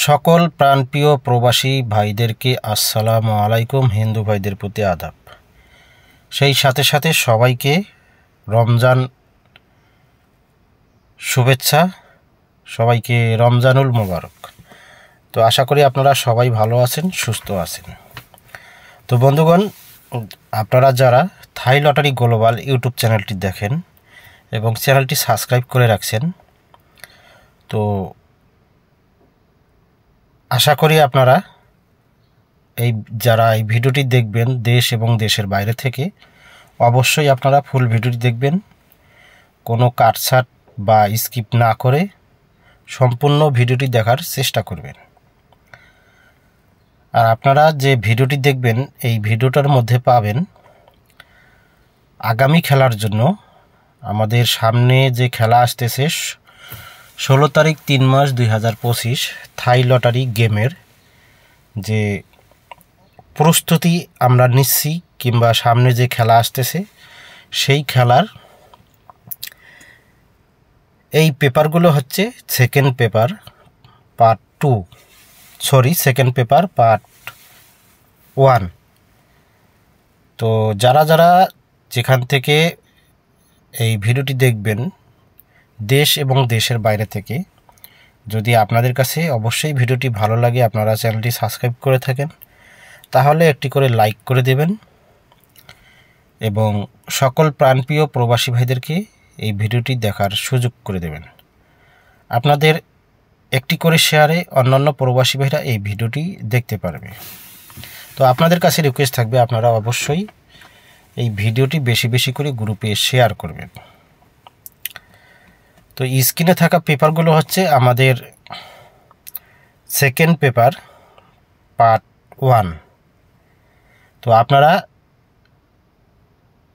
সকল প্রাণপ্রিয় প্রবাসী ভাইদেরকে আসসালামু আলাইকুম, হিন্দু ভাইদের প্রতি আদাব। সেই সাথে সাথে সবাইকে রমজান শুভেচ্ছা, সবাইকে রমজানুল মোবারক। তো আশা করি আপনারা সবাই ভালো আছেন, সুস্থ আছেন। তো বন্ধুগণ, আপনারা যারা থাই লটারি গ্লোবাল ইউটিউব চ্যানেলটি দেখেন এবং চ্যানেলটি সাবস্ক্রাইব করে রাখছেন, তো আশা করি আপনারা যারা এই ভিডিওটি দেখবেন দেশ এবং দেশের বাইরে থেকে, অবশ্যই আপনারা ফুল ভিডিওটি দেখবেন, কোনো কাটছাট বা স্কিপ না করে সম্পূর্ণ ভিডিওটি দেখার চেষ্টা করবেন। আর আপনারা যে ভিডিওটি দেখবেন, এই ভিডিওটার মধ্যে পাবেন আগামী খেলার জন্য আমাদের সামনে যে খেলা আসতেছে 16 তারিখ 3 মাস 2025 থাই লটারি গেমের যে প্রস্তুতি আমরা নিচ্ছি, কিংবা সামনে যে খেলা আসতেছে সেই খেলার এই পেপারগুলো হচ্ছে সেকেন্ড পেপার পার্ট 1। তো যারা যারা যেখান থেকে এই ভিডিওটি দেখবেন দেশ এবং দেশের বাইরে থেকে, যদি আপনাদের কাছে অবশ্যই ভিডিওটি ভালো লাগে, আপনারা চ্যানেলটি সাবস্ক্রাইব করে থাকেন, তাহলে একটি করে লাইক করে দেবেন এবং সকল প্রাণপ্রিয় প্রবাসী ভাইদেরকে এই ভিডিওটি দেখার সুযোগ করে দেবেন। আপনাদের একটি করে শেয়ারে অন্যান্য প্রবাসী ভাইরা এই ভিডিওটি দেখতে পারবে। তো আপনাদের কাছে রিকোয়েস্ট থাকবে, আপনারা অবশ্যই এই ভিডিওটি বেশি বেশি করে গ্রুপে শেয়ার করবেন। তো স্ক্রিনে থাকা পেপারগুলো হচ্ছে আমাদের সেকেন্ড পেপার পার্ট 1। তো আপনারা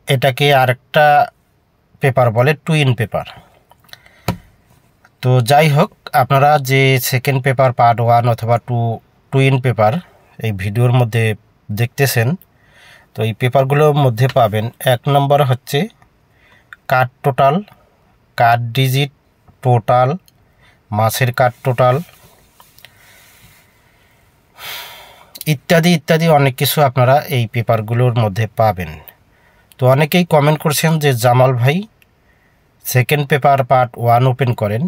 এটাকে আরেকটা পেপার বলে টুইন পেপার। তো যাই হোক, আপনারা যে সেকেন্ড পেপার পার্ট 1 অথবা টুইন পেপার এই ভিডিওর মধ্যে দেখতেছেন, তো এই পেপারগুলোর মধ্যে পাবেন 1 নম্বর হচ্ছে card total, card digit total, মাসের কার্ড টোটাল ইত্যাদি ইত্যাদি অনেক কিছু আপনারা এই পেপারগুলোর মধ্যে পাবেন। তো অনেকেই কমেন্ট করছেন যে জামাল ভাই সেকেন্ড পেপার পার্ট 1 ওপেন করেন।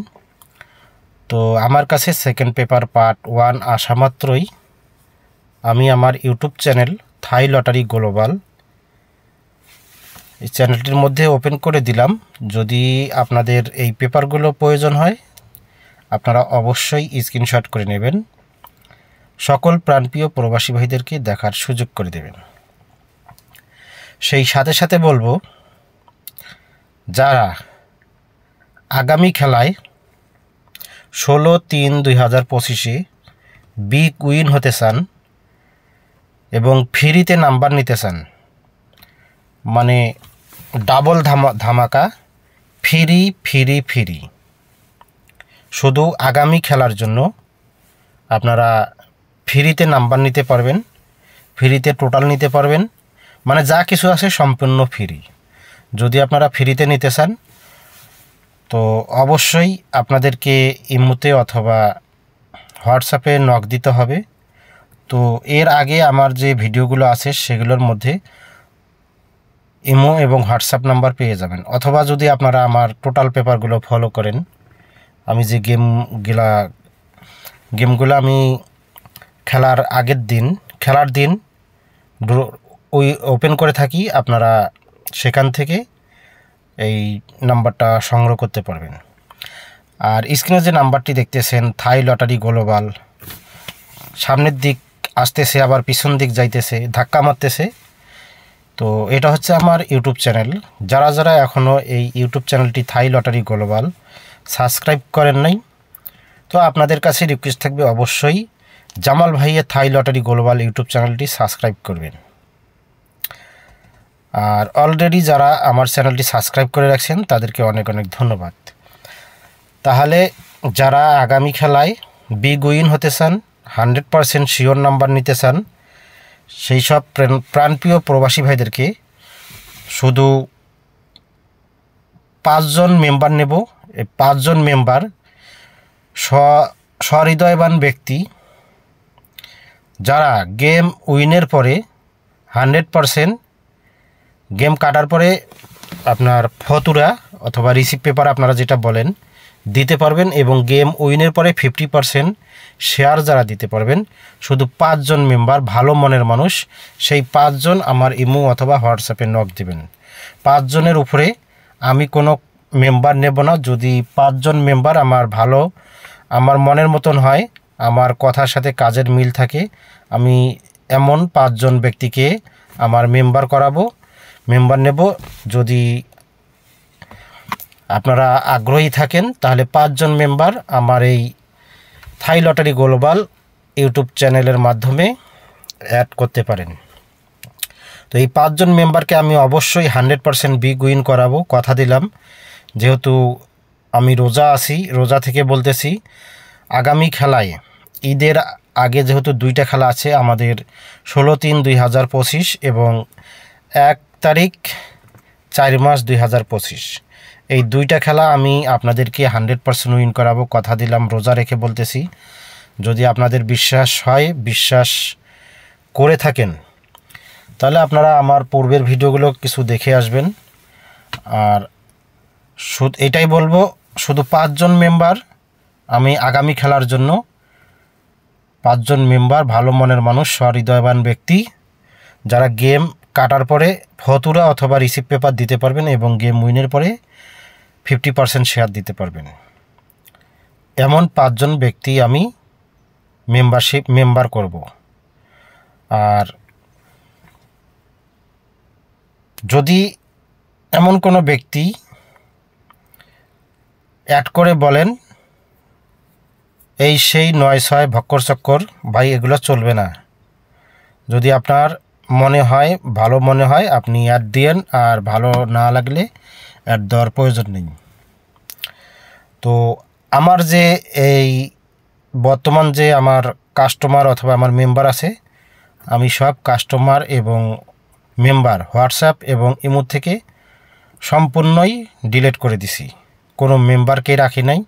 তো আমার কাছে সেকেন্ড পেপার পার্ট 1 আসা মাত্রই আমি আমার ইউটিউব চ্যানেল থাই লটারি গ্লোবাল এই চ্যানেলটির মধ্যে ওপেন করে দিলাম। যদি আপনাদের এই পেপারগুলো প্রয়োজন হয়, আপনারা অবশ্যই স্ক্রিনশট করে নেবেন, সকল প্রাণপ্রিয় প্রবাসী ভাইদেরকে দেখার সুযোগ করে দেবেন। সেই সাথে সাথে বলবো, যারা আগামী খেলায় 16/3/2025 বিগ উইন হতে চান এবং ফ্রিতে নাম্বার নিতে চান, মানে ডাবল ধামাকা, ফ্রি ফ্রি ফ্রি, শুধু আগামী খেলার জন্য আপনারা ফ্রিতে নাম্বার নিতে পারবেন, ফ্রিতে টোটাল নিতে পারবেন, মানে যা কিছু আছে সম্পূর্ণ ফ্রি। যদি আপনারা ফ্রিতে নিতে চান, তো অবশ্যই আপনাদেরকে ইমোতে অথবা হোয়াটসঅ্যাপে নক দিতে হবে। তো এর আগে আমার যে ভিডিওগুলো আছে সেগুলোর মধ্যে ইমো এবং হোয়াটসঅ্যাপ নাম্বার পেয়ে যাবেন। অথবা যদি আপনারা আমার টোটাল পেপারগুলো ফলো করেন, আমি যে গেমগুলো আমি খেলার আগের দিন, খেলার দিন ওই ওপেন করে থাকি, আপনারা সেখান থেকে এই নাম্বারটা সংগ্রহ করতে পারবেন। আর স্ক্রিনে যে নাম্বারটি দেখতেছেন থাই লটারি গ্লোবাল, সামনের দিক আসতেছে আবার পিছন দিক যাইতেছে, ধাক্কা মারতেছে। তো এটা হচ্ছে আমার ইউটিউব চ্যানেল। যারা যারা এখনও এই ইউটিউব চ্যানেলটি থাই লটারি গ্লোবাল সাবস্ক্রাইব করেন নাই, তো আপনাদের কাছে রিকোয়েস্ট থাকবে, অবশ্যই জামাল ভাইয়ের থাই লটারি গ্লোবাল ইউটিউব চ্যানেলটি সাবস্ক্রাইব করবেন। আর অলরেডি যারা আমার চ্যানেলটি সাবস্ক্রাইব করে রাখছেন তাদেরকে অনেক অনেক ধন্যবাদ। তাহলে যারা আগামী খেলায় বিগ উইন হতে চান, 100% শিওর নাম্বার নিতে চান, সেই সব প্রাণপ্রিয় প্রবাসী ভাইদেরকে শুধু 5 জন মেম্বার নেব। এই 5 জন মেম্বার সহৃদয়বান ব্যক্তি যারা গেম উইনের পরে 100% গেম কাটার পরে আপনার ফতুরা অথবা রিসিভ পেপার আপনারা যেটা বলেন দিতে পারবেন এবং গেম উইনের পরে 50% শেয়ার যারা দিতে পারবেন, শুধু 5 জন মেম্বার ভালো মনের মানুষ, সেই 5 জন আমার ইমো অথবা হোয়াটসঅ্যাপে নক দিবেন। 5 জনের উপরে আমি কোনো মেম্বার নেব না। যদি 5 জন মেম্বার আমার মনের মতন হয়, আমার কথার সাথে কাজের মিল থাকে, আমি এমন 5 জন ব্যক্তিকে আমার মেম্বার নেব। যদি আপনারা আগ্রহী থাকেন তাহলে 5 জন মেম্বার আমার এই থাই লটারি গ্লোবাল ইউটিউব চ্যানেলের মাধ্যমে অ্যাড করতে পারেন। তো এই 5 জন মেম্বারকে আমি অবশ্যই 100% বিগ উইন করাবো, কথা দিলাম। যেহেতু আমি রোজা আছি, রোজা থেকে বলতেছি, আগামী খেলায় ঈদের আগে যেহেতু 2টা খেলা আছে আমাদের, 16/3/2025 এবং 1 তারিখ 4 মাস 2025, এই 2টা খেলা আমি আপনাদেরকে 100% উইন করাবো, কথা দিলাম, রোজা রেখে বলতেছি। যদি আপনাদের বিশ্বাস হয়, বিশ্বাস করে থাকেন, তাহলে আপনারা আমার পূর্বের ভিডিওগুলো কিছু দেখে আসবেন। আর এটাই বলবো, শুধু 5 জন মেম্বার আমি আগামী খেলার জন্য, 5 জন মেম্বার ভালো মনের মানুষ, সহৃদয়বান ব্যক্তি যারা গেম কাটার পরে ফতুরা অথবা রিসিভ পেপার দিতে পারবেন এবং গেম উইনের পরে 50% শেয়ার দিতে পারবেন, এমন 5 জন ব্যক্তি আমি মেম্বার করব। আর যদি এমন কোনো ব্যক্তি অ্যাড করে বলেন এই সেই 9-6 ভক্কর চক্কর, ভাই এগুলো চলবে না। যদি আপনার ভালো মনে হয় আপনি অ্যাড দিয়েন, আর ভালো না লাগলে অ্যাড দেওয়ার প্রয়োজন নেই। তো আমার যে এই বর্তমান যে আমার কাস্টমার অথবা আমার মেম্বার আছে, আমি সব কাস্টমার এবং মেম্বার হোয়াটসঅ্যাপ এবং ইমো থেকে সম্পূর্ণই ডিলিট করে দিছি, কোনো মেম্বারকে রাখি নাই।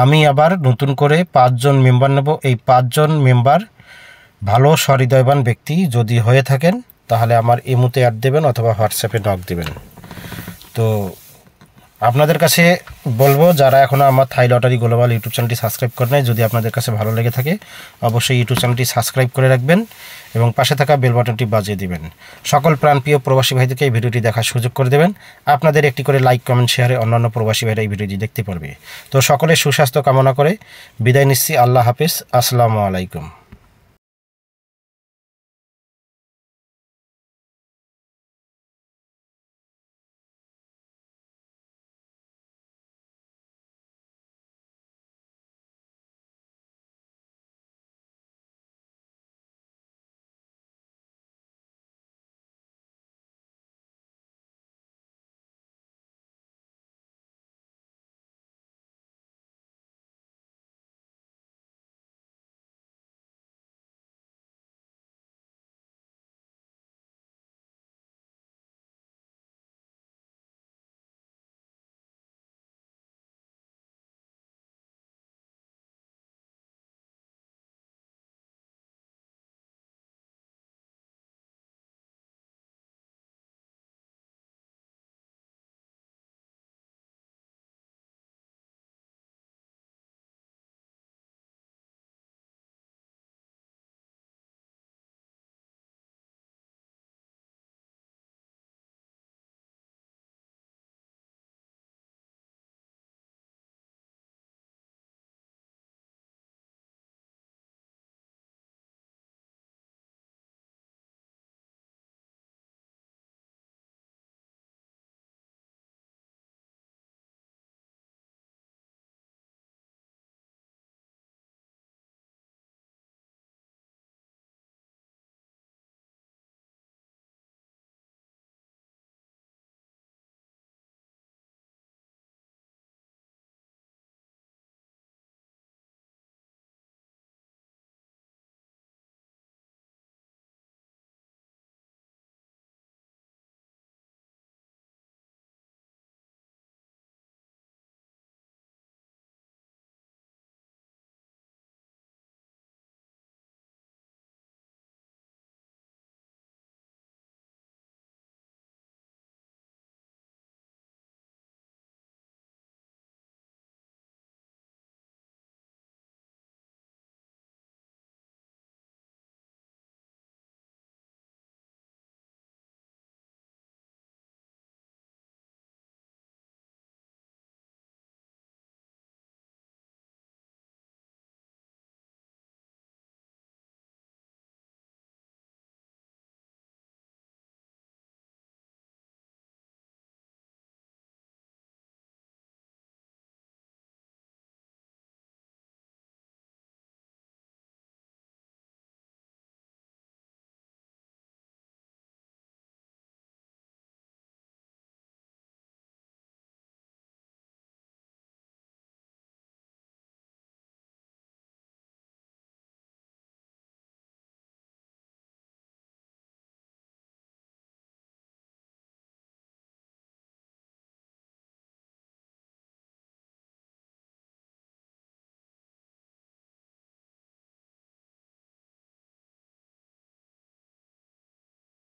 আমি আবার নতুন করে 5 জন মেম্বার নেব। এই 5 জন মেম্বার ভালো সহৃদয়বান ব্যক্তি যদি হয়ে থাকেন তাহলে আমার ইমোতে অ্যাড দেবেন অথবা হোয়াটসঅ্যাপে নক দেবেন। তো আপনাদের কাছে বলবো, যারা এখনও আমার থাই লটারি গ্লোবাল ইউটিউব চ্যানেলটি সাবস্ক্রাইব করে নেয়, যদি আপনাদের কাছে ভালো লেগে থাকে অবশ্যই ইউটিউব চ্যানেলটি সাবস্ক্রাইব করে রাখবেন এবং পাশে থাকা বেল বাটনটি বাজিয়ে দিবেন। সকল প্রাণপ্রিয় প্রবাসী ভাইদেরকে এই ভিডিওটি দেখার সুযোগ করে দেবেন। আপনাদের একটি করে লাইক, কমেন্ট, শেয়ারে অন্যান্য প্রবাসী ভাইরা এই ভিডিওটি দেখতে পারবে। তো সকলের সুস্বাস্থ্য কামনা করে বিদায় নিচ্ছি। আল্লাহ হাফেজ, আসসালামু আলাইকুম।